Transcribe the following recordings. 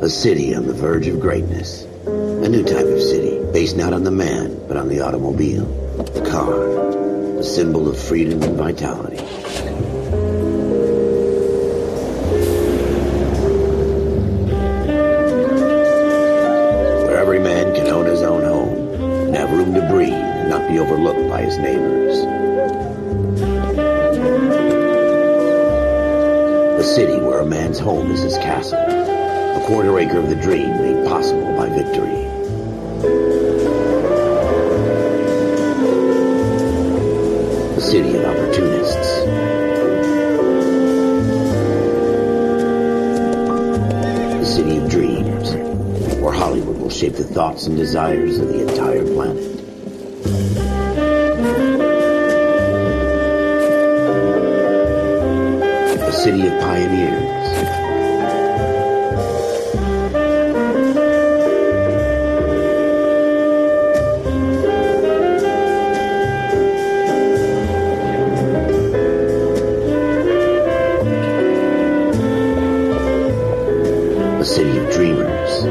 A city on the verge of greatness. A new type of city, based not on the man, but on the automobile. The car. The symbol of freedom and vitality. Where every man can own his own home, and have room to breathe, and not be overlooked by his neighbors. A city where a man's home is his castle. A quarter acre of the dream made possible by victory. A city of opportunists. A city of dreams, where Hollywood will shape the thoughts and desires of the entire planet. A city of pioneers. A city of dreamers.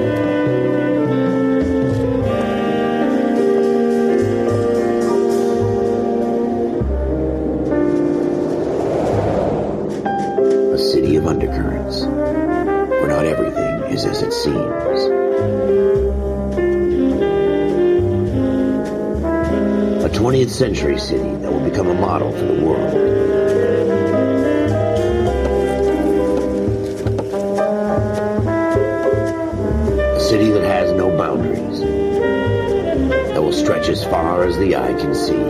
A city of undercurrents, where not everything is as it seems. A 20th century city that will become a model for the world. A city that has no boundaries, that will stretch as far as the eye can see.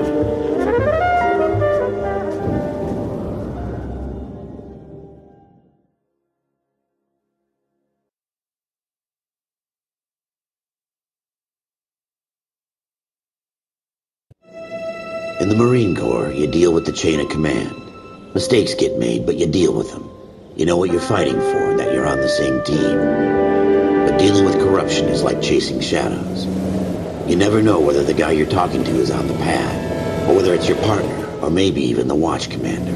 In the Marine Corps, you deal with the chain of command. Mistakes get made, but you deal with them. You know what you're fighting for and that you're on the same team. But dealing with corruption is like chasing shadows. You never know whether the guy you're talking to is on the pad, or whether it's your partner, or maybe even the watch commander.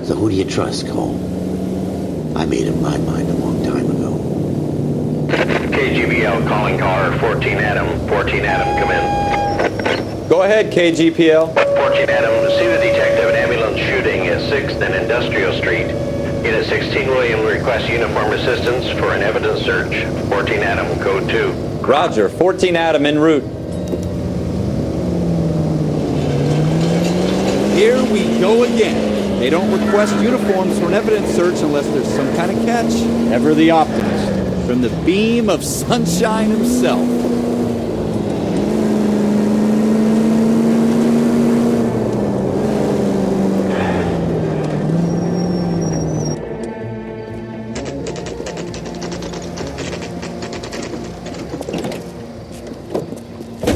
So who do you trust, Cole? I made up my mind a long time ago. KGBL calling car 14 Adam. 14 Adam, come in. Go ahead, KGPL. 14 Adam, see the detective at ambulance shooting at 6th and Industrial Street. Unit 16 William requests uniform assistance for an evidence search. 14 Adam, code 2. Roger, 14 Adam en route. Here we go again. They don't request uniforms for an evidence search unless there's some kind of catch. Ever the optimist. From the beam of sunshine himself.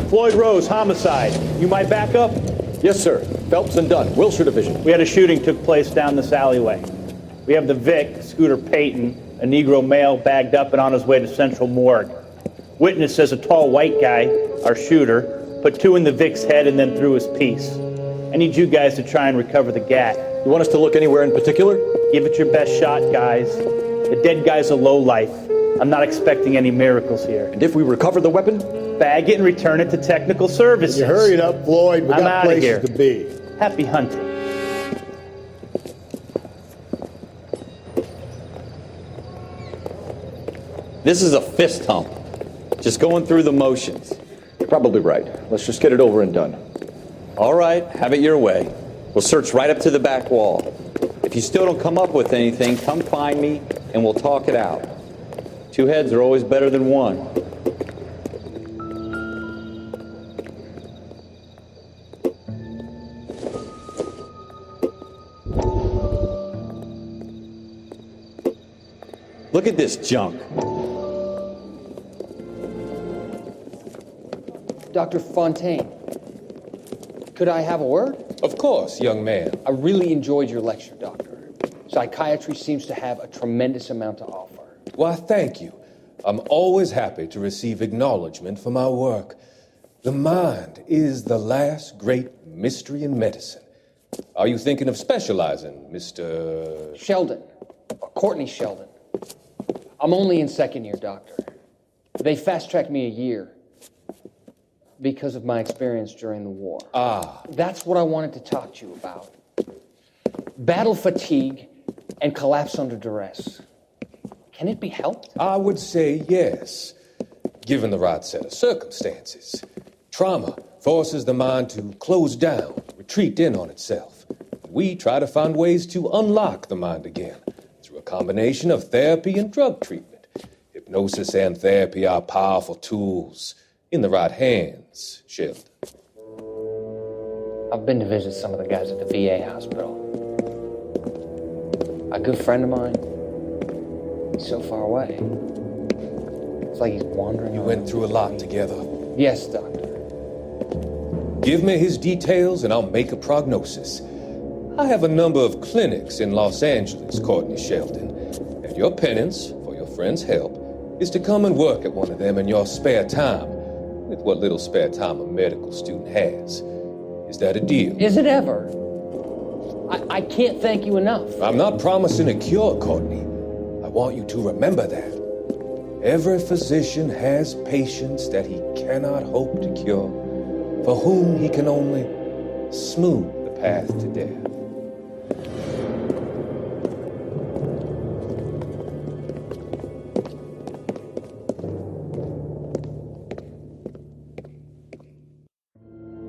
Floyd Rouz, homicide. You might back up? Yes, sir. Phelps and Dunn, Wilshire Division. We had a shooting took place down this alleyway. We have the Vic, Scooter Payton, a Negro male bagged up and on his way to Central Morgue. Witness says a tall white guy, our shooter, put 2 in the Vic's head and then threw his piece. I need you guys to try and recover the gat. You want us to look anywhere in particular? Give it your best shot, guys. The dead guy's a lowlife. I'm not expecting any miracles here. And if we recover the weapon? Bag it and return it to technical services. You hurry it up, Floyd. We got places to be. Happy hunting. This is a fist hump. Just going through the motions. You're probably right. Let's just get it over and done. All right, have it your way. We'll search right up to the back wall. If you still don't come up with anything, come find me and we'll talk it out. 2 heads are always better than 1. Look at this junk. Dr. Fontaine, could I have a word? Of course, young man. I really enjoyed your lecture, Doctor. Psychiatry seems to have a tremendous amount to offer. Why, thank you. I'm always happy to receive acknowledgement for my work. The mind is the last great mystery in medicine. Are you thinking of specializing, Mr. Sheldon, or Courtney Sheldon. I'm only in second year, Doctor. They fast-tracked me a year because of my experience during the war. That's what I wanted to talk to you about. Battle fatigue and collapse under duress. Can it be helped? I would say yes, given the right set of circumstances. Trauma forces the mind to close down, retreat in on itself. We try to find ways to unlock the mind again through a combination of therapy and drug treatment. Hypnosis and therapy are powerful tools in the right hands, Sheldon. I've been to visit some of the guys at the VA hospital. A good friend of mine, he's so far away. It's like he's wandering You around. went through a lot together. Yes, Doctor. Give me his details and I'll make a prognosis. I have a number of clinics in Los Angeles, Courtney Sheldon, and your penance for your friend's help is to come and work at one of them in your spare time, with what little spare time a medical student has. Is that a deal? Is it ever? I can't thank you enough. I'm not promising a cure, Courtney. I want you to remember that. Every physician has patients that he cannot hope to cure, for whom he can only smooth the path to death.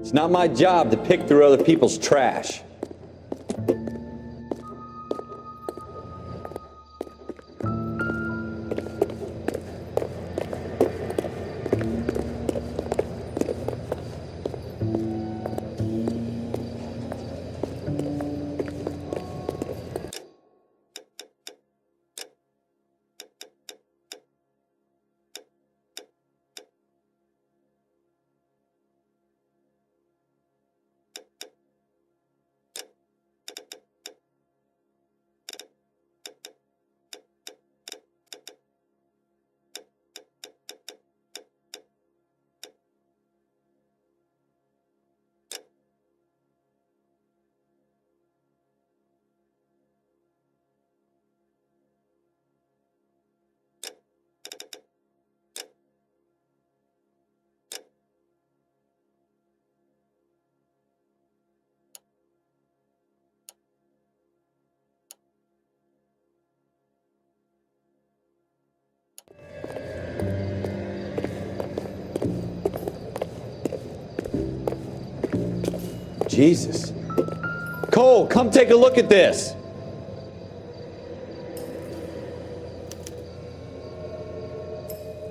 It's not my job to pick through other people's trash. Jesus. Cole, come take a look at this.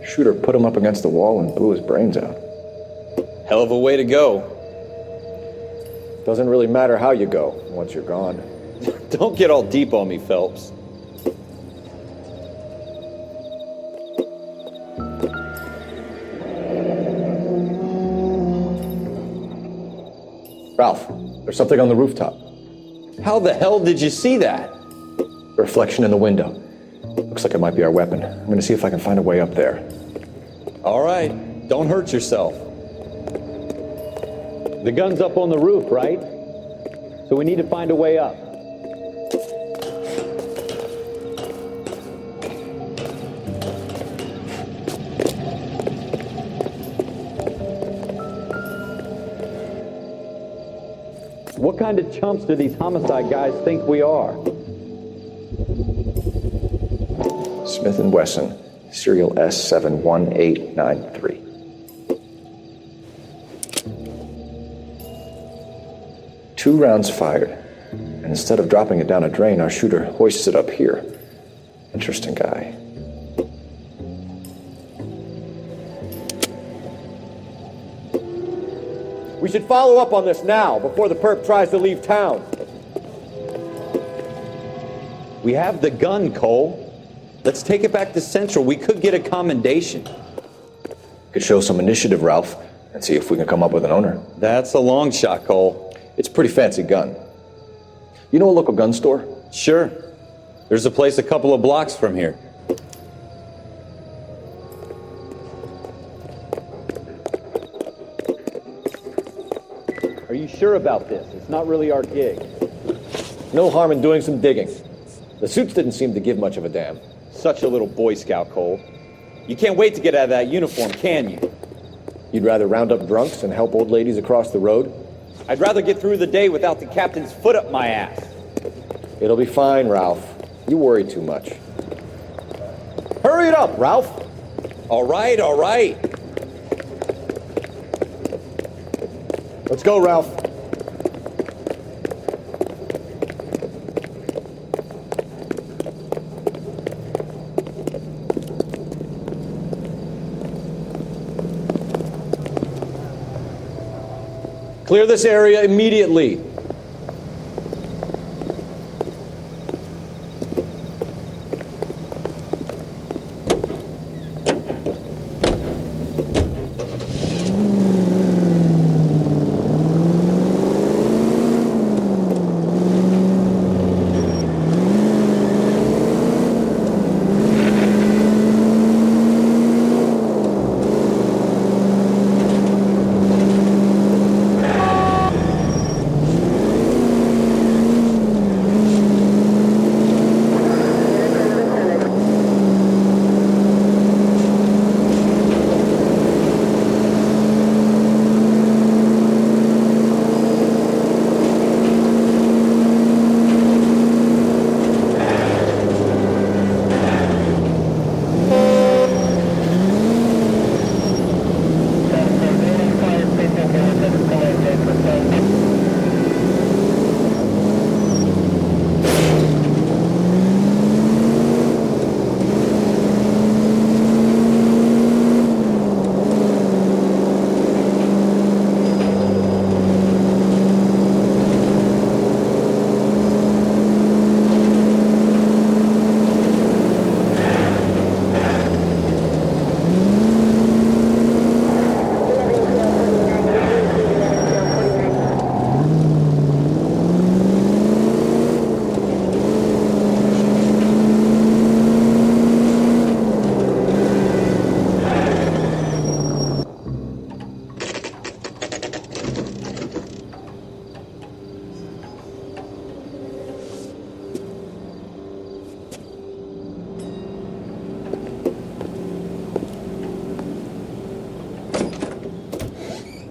Shooter put him up against the wall and blew his brains out. Hell of a way to go. Doesn't really matter how you go once you're gone. Don't get all deep on me, Phelps. Ralph, there's something on the rooftop. How the hell did you see that? A reflection in the window. Looks like it might be our weapon. I'm gonna see if I can find a way up there. All right, don't hurt yourself. The gun's up on the roof, right? So we need to find a way up. What kind of chumps do these homicide guys think we are? Smith & Wesson, serial S71893. Two rounds fired, and instead of dropping it down a drain, our shooter hoists it up here. Interesting guy. We should follow up on this now, before the perp tries to leave town. We have the gun, Cole. Let's take it back to Central. We could get a commendation. Could show some initiative, Ralph, and see if we can come up with an owner. That's a long shot, Cole. It's a pretty fancy gun. You know a local gun store? Sure. There's a place a couple of blocks from here. Are you sure about this? It's not really our gig. No harm in doing some digging. The suits didn't seem to give much of a damn. such a little Boy Scout, Cole. You can't wait to get out of that uniform, can you? You'd rather round up drunks and help old ladies across the road? I'd rather get through the day without the captain's foot up my ass. It'll be fine, Ralph. You worry too much. Hurry it up, Ralph! All right, all right. Let's go, Ralph. Clear this area immediately.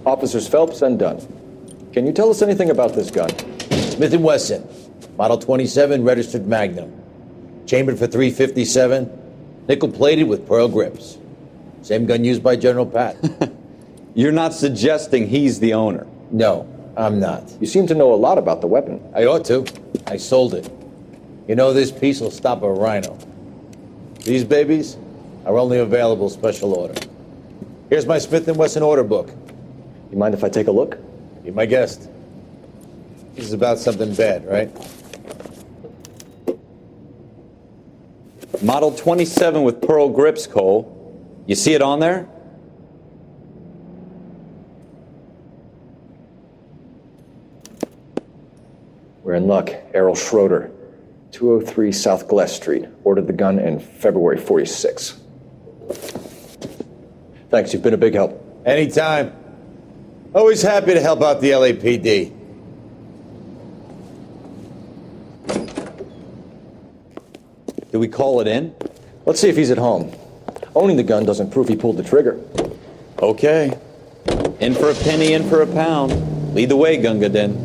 Officers Phelps and Dunn. Can you tell us anything about this gun? Smith & Wesson, Model 27, registered Magnum. Chambered for .357, nickel-plated with pearl grips. Same gun used by General Patton. You're not suggesting he's the owner? No, I'm not. You seem to know a lot about the weapon. I ought to. I sold it. You know, this piece will stop a rhino. These babies are only available special order. Here's my Smith & Wesson order book. You mind if I take a look? Be my guest. This is about something bad, right? Model 27 with pearl grips, Cole. You see it on there? We're in luck. Errol Schroeder, 203 South Glass Street. Ordered the gun in February '46. Thanks, you've been a big help. Anytime. Always happy to help out the LAPD. Do we call it in? Let's see if he's at home. Owning the gun doesn't prove he pulled the trigger. Okay. In for a penny, in for a pound. Lead the way, Gunga Din.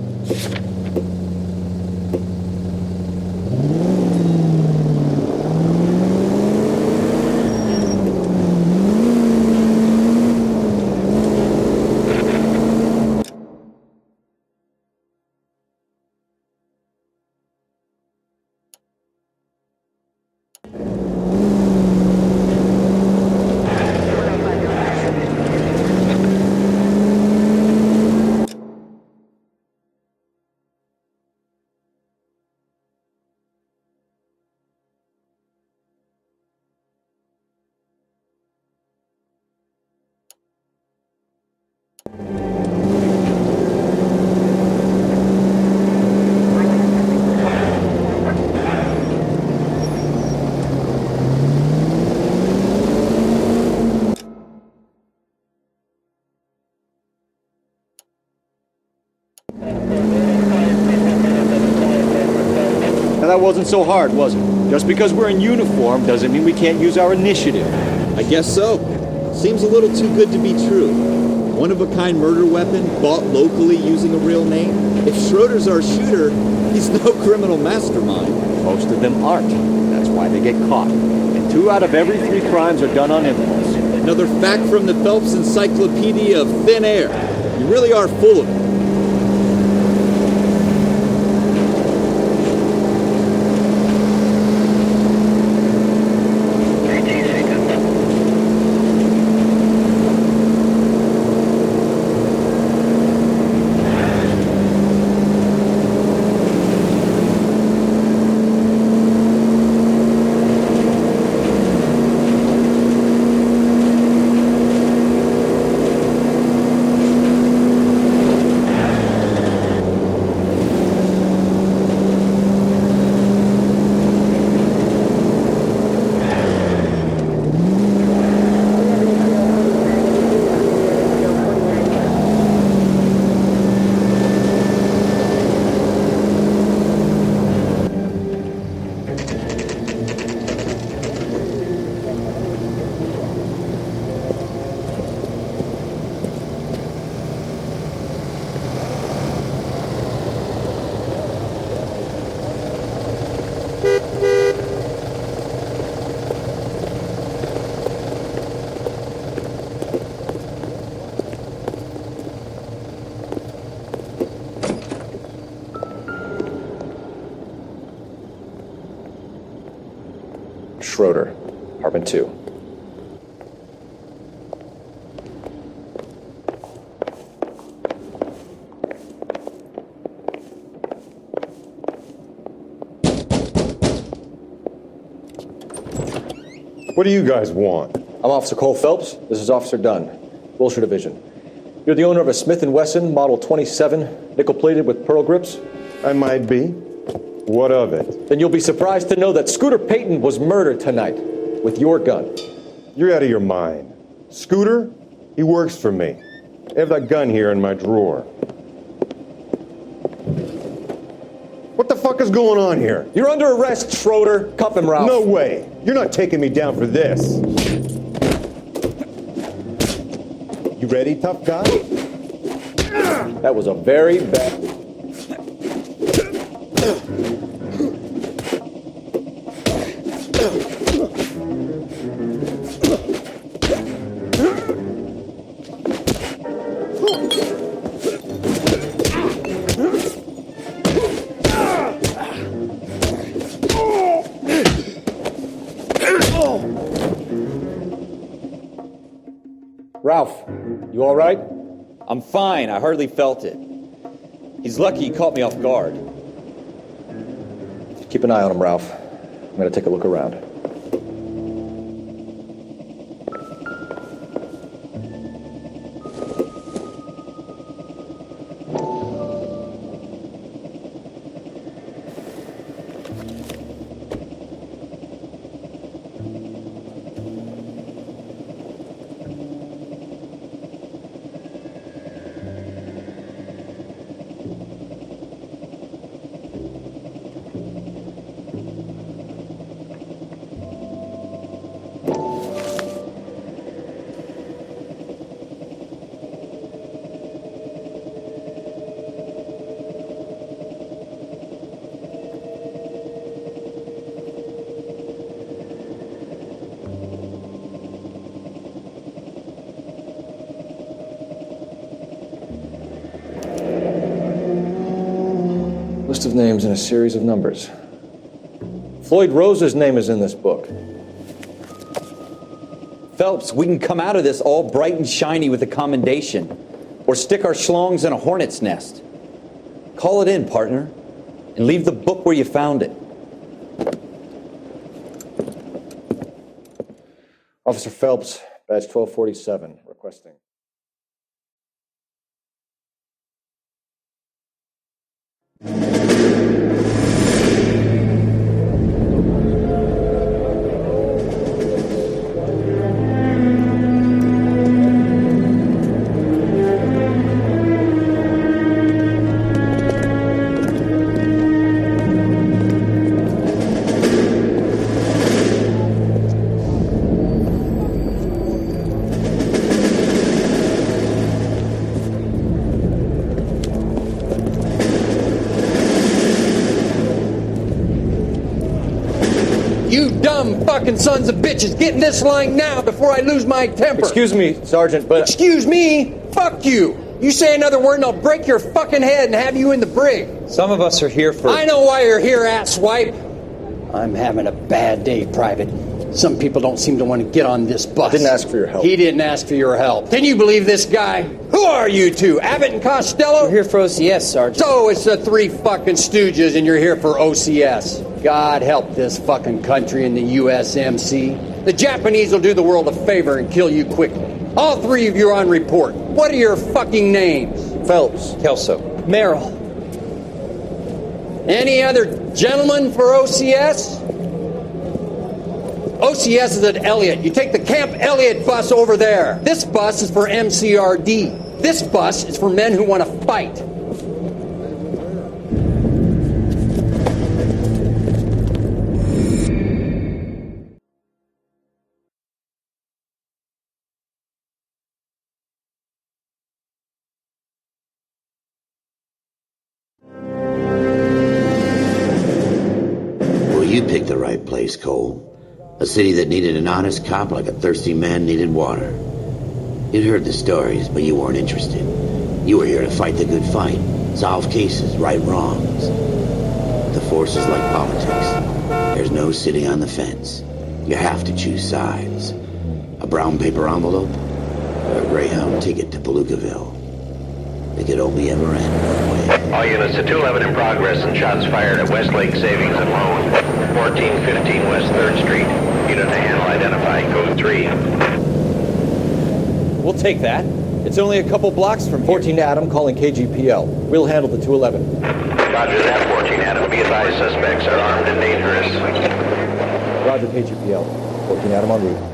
That wasn't so hard, was it? Just because we're in uniform doesn't mean we can't use our initiative. I guess so. Seems a little too good to be true. One-of-a-kind murder weapon bought locally using a real name? If Schroeder's our shooter, he's no criminal mastermind. Most of them aren't. That's why they get caught. And 2 out of every 3 crimes are done on impulse. Another fact from the Phelps Encyclopedia of Thin Air. You really are full of it. Schroeder, apartment 2. What do you guys want? I'm Officer Cole Phelps. This is Officer Dunn, Wilshire Division. You're the owner of a Smith & Wesson Model 27, nickel-plated with pearl grips? I might be. What of it? Then you'll be surprised to know that Scooter Payton was murdered tonight with your gun. You're out of your mind. Scooter? He works for me. I have that gun here in my drawer. What the fuck is going on here? You're under arrest, Schroeder. Cuff him, Ralph. No way. You're not taking me down for this. You ready, tough guy? That was a very bad... Ralph, you all right? I'm fine. I hardly felt it. He's lucky he caught me off guard. Keep an eye on him, Ralph. I'm going to take a look around. List of names and a series of numbers. Floyd Rose's name is in this book. Phelps, we can come out of this all bright and shiny with a commendation, or stick our schlongs in a hornet's nest. Call it in, partner, and leave the book where you found it. Officer Phelps, badge 1247, requesting. dumb fucking sons of bitches. Get in this line now before I lose my temper. Excuse me, Sergeant, but... Excuse me? Fuck you. You say another word and I'll break your fucking head and have you in the brig. Some of us are here for... I know why you're here, asswipe. I'm having a bad day, Private. Some people don't seem to want to get on this bus. I didn't ask for your help. He didn't ask for your help. Can you believe this guy? Who are you two? Abbott and Costello? We're here for OCS, Sergeant. So it's the three fucking stooges and you're here for OCS. God help this fucking country and the USMC. The Japanese will do the world a favor and kill you quickly. All three of you are on report. What are your fucking names? Phelps. Kelso. Merrill. Any other gentlemen for OCS? OCS is at Elliott. You take the Camp Elliott bus over there. This bus is for MCRD. This bus is for men who want to fight. Well, you picked the right place, Cole. A city that needed an honest cop like a thirsty man needed water. You'd heard the stories, but you weren't interested. You were here to fight the good fight, solve cases, right wrongs. The force is like politics. There's no sitting on the fence. You have to choose sides. A brown paper envelope, or a Greyhound ticket to Palookaville. It could only ever end one way. All units to 211 in progress and shots fired at Westlake Savings and Loan, 1415 West 3rd Street. Unit to handle identify, code 3. We'll take that. It's only a couple blocks from 14 Adam calling KGPL. We'll handle the 211. Roger that, 14 Adam. Be advised, suspects are armed and dangerous. Roger, KGPL. 14 Adam en route.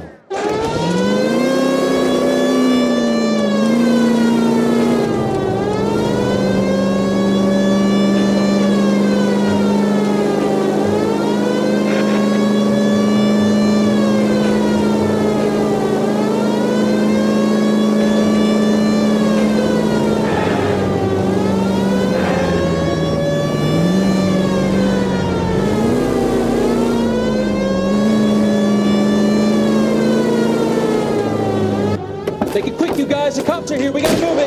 Take it quick, you guys. The cops are here. We gotta move it.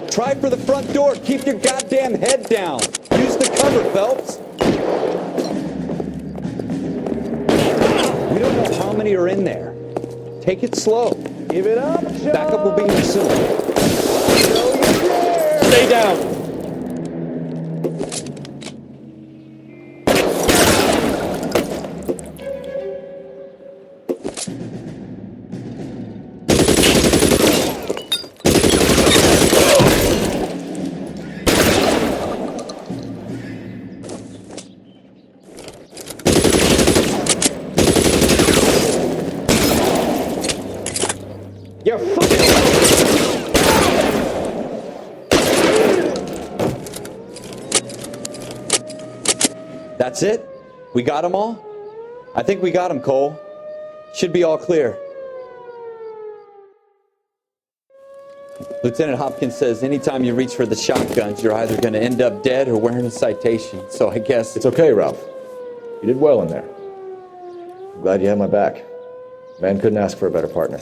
Try for the front door. Keep your goddamn head down. Use the cover, Phelps. We don't know how many are in there. Take it slow. Give it up, Joe. Backup will be here soon. Stay down. You're fucking... That's it? We got them all? I think we got them, Cole. Should be all clear. Lieutenant Hopkins says anytime you reach for the shotguns, you're either going to end up dead or wearing a citation. So I guess... It's okay, Ralph. You did well in there. I'm glad you had my back. Man couldn't ask for a better partner.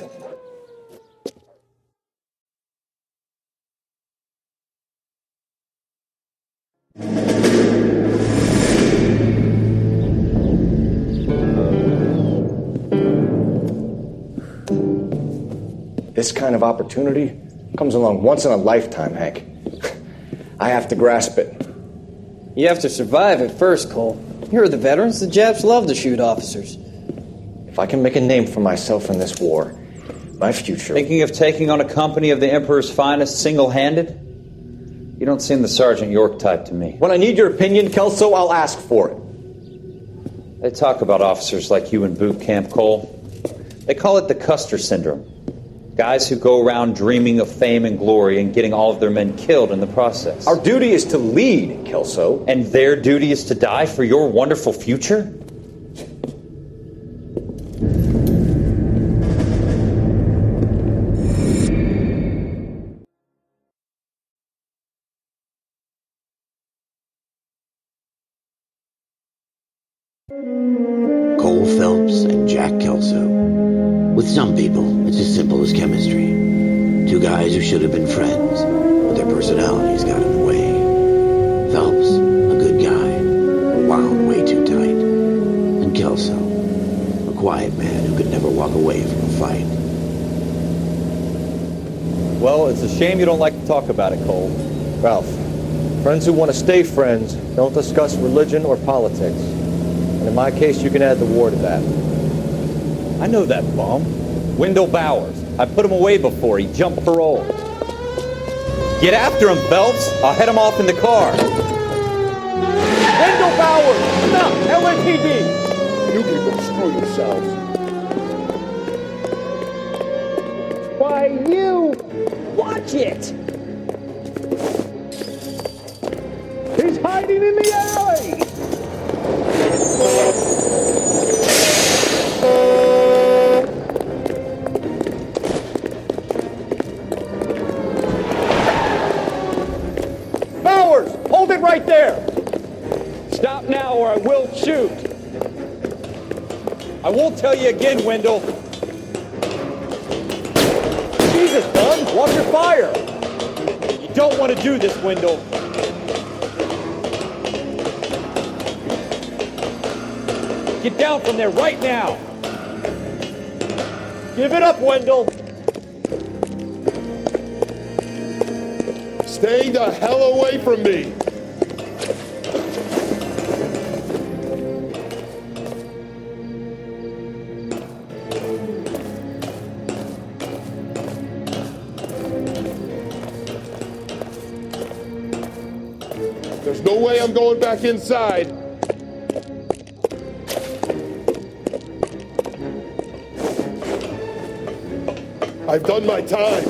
This kind of opportunity comes along once in a lifetime, Hank. I have to grasp it. You have to survive at first, Cole. Here are the veterans. The Japs love to shoot officers. If I can make a name for myself in this war, my future... Thinking of taking on a company of the Emperor's finest single-handed? You don't seem the Sergeant York type to me. When I need your opinion, Kelso, I'll ask for it. They talk about officers like you in boot camp, Cole. They call it the Custer syndrome. Guys who go around dreaming of fame and glory and getting all of their men killed in the process. Our duty is to lead, Kelso. And their duty is to die for your wonderful future? Cole Phelps and Jack Kelso. With some people, it's as simple as chemistry. Two guys who should have been friends, but their personalities got in the way. Phelps, a good guy, wound way too tight. And Kelso, a quiet man who could never walk away from a fight. Well, it's a shame you don't like to talk about it, Cole. Ralph, friends who want to stay friends don't discuss religion or politics. And in my case, you can add the war to that. I know that bum. Wendell Bowers. I put him away before. He jumped parole. Get after him, Phelps. I'll head him off in the car. Wendell Bowers! Stop! LAPD! You people screw yourselves. Why, you! Watch it! He's hiding in the alley! Bowers! Hold it right there! Stop now or I will shoot! I won't tell you again, Wendell. Jesus, Dunn! Watch your fire! You don't want to do this, Wendell. Get down from there right now! Give it up, Wendell! Stay the hell away from me! There's no way I'm going back inside. I've done my time.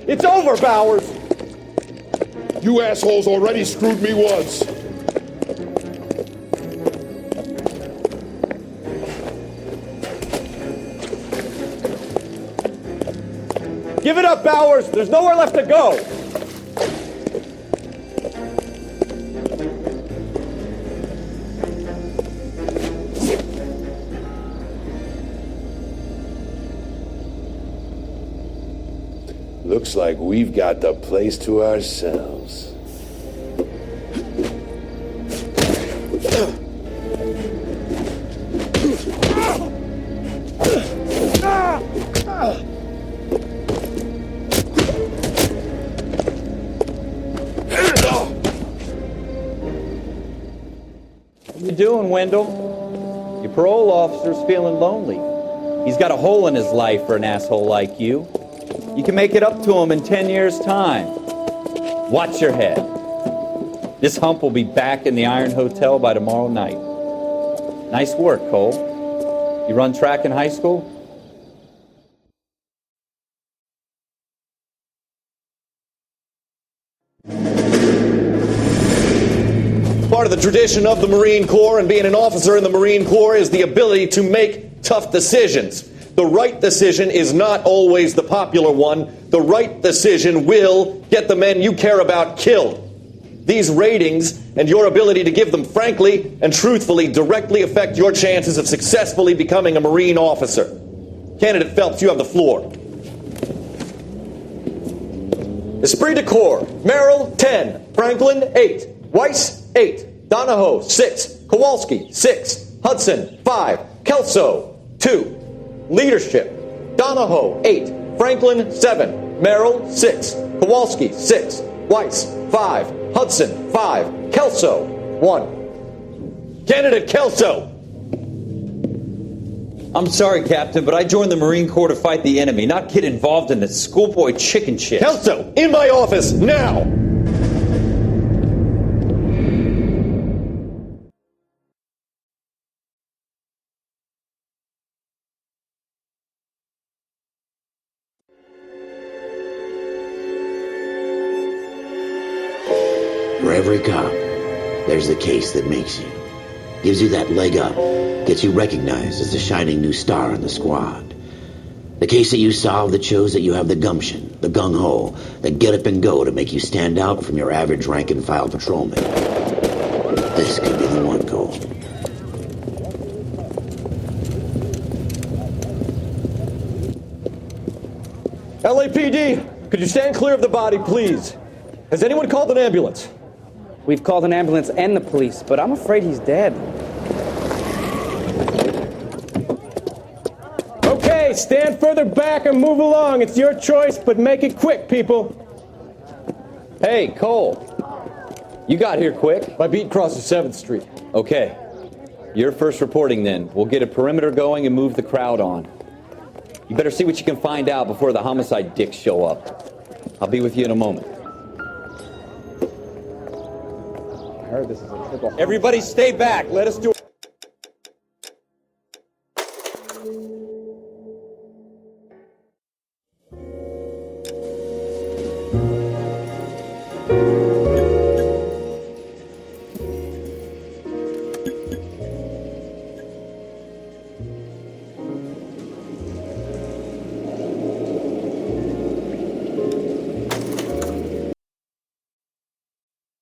It's over, Bowers! You assholes already screwed me once. Give it up, Bowers! There's nowhere left to go! Looks like we've got the place to ourselves. What you doing, Wendell? Your parole officer's feeling lonely. He's got a hole in his life for an asshole like you. You can make it up to him in 10 years' time. Watch your head. This hump will be back in the Iron Hotel by tomorrow night. Nice work, Cole. You run track in high school? Part of the tradition of the Marine Corps and being an officer in the Marine Corps is the ability to make tough decisions. The right decision is not always the popular one. The right decision will get the men you care about killed. These ratings and your ability to give them frankly and truthfully directly affect your chances of successfully becoming a Marine officer. Candidate Phelps, you have the floor. Esprit de Corps, Merrill, 10. Franklin, 8. Weiss, 8. Donahoe, 6. Kowalski, 6. Hudson, 5. Kelso, 2. Leadership, Donahoe, 8. Franklin, 7. Merrill, 6. Kowalski, 6. Weiss, 5. Hudson, 5. Kelso, 1. Candidate Kelso! I'm sorry, Captain, but I joined the Marine Corps to fight the enemy, not get involved in this schoolboy chicken shit. Kelso, in my office, now! every cop, there's the case that makes you. Gives you that leg up, gets you recognized as the shining new star in the squad. The case that you solve that shows that you have the gumption, the gung-ho, the get up and go to make you stand out from your average rank-and-file patrolman. This could be the one goal. LAPD, could you stand clear of the body, please? Has anyone called an ambulance? We've called an ambulance and the police, but I'm afraid he's dead. Okay, stand further back and move along. It's your choice, but make it quick, people. Hey, Cole. You got here quick. My beat crosses 7th Street. Okay. You're first reporting then. We'll get a perimeter going and move the crowd on. You better see what you can find out before the homicide dicks show up. I'll be with you in a moment. I heard this is a triple. Everybody stay back. Let us do it.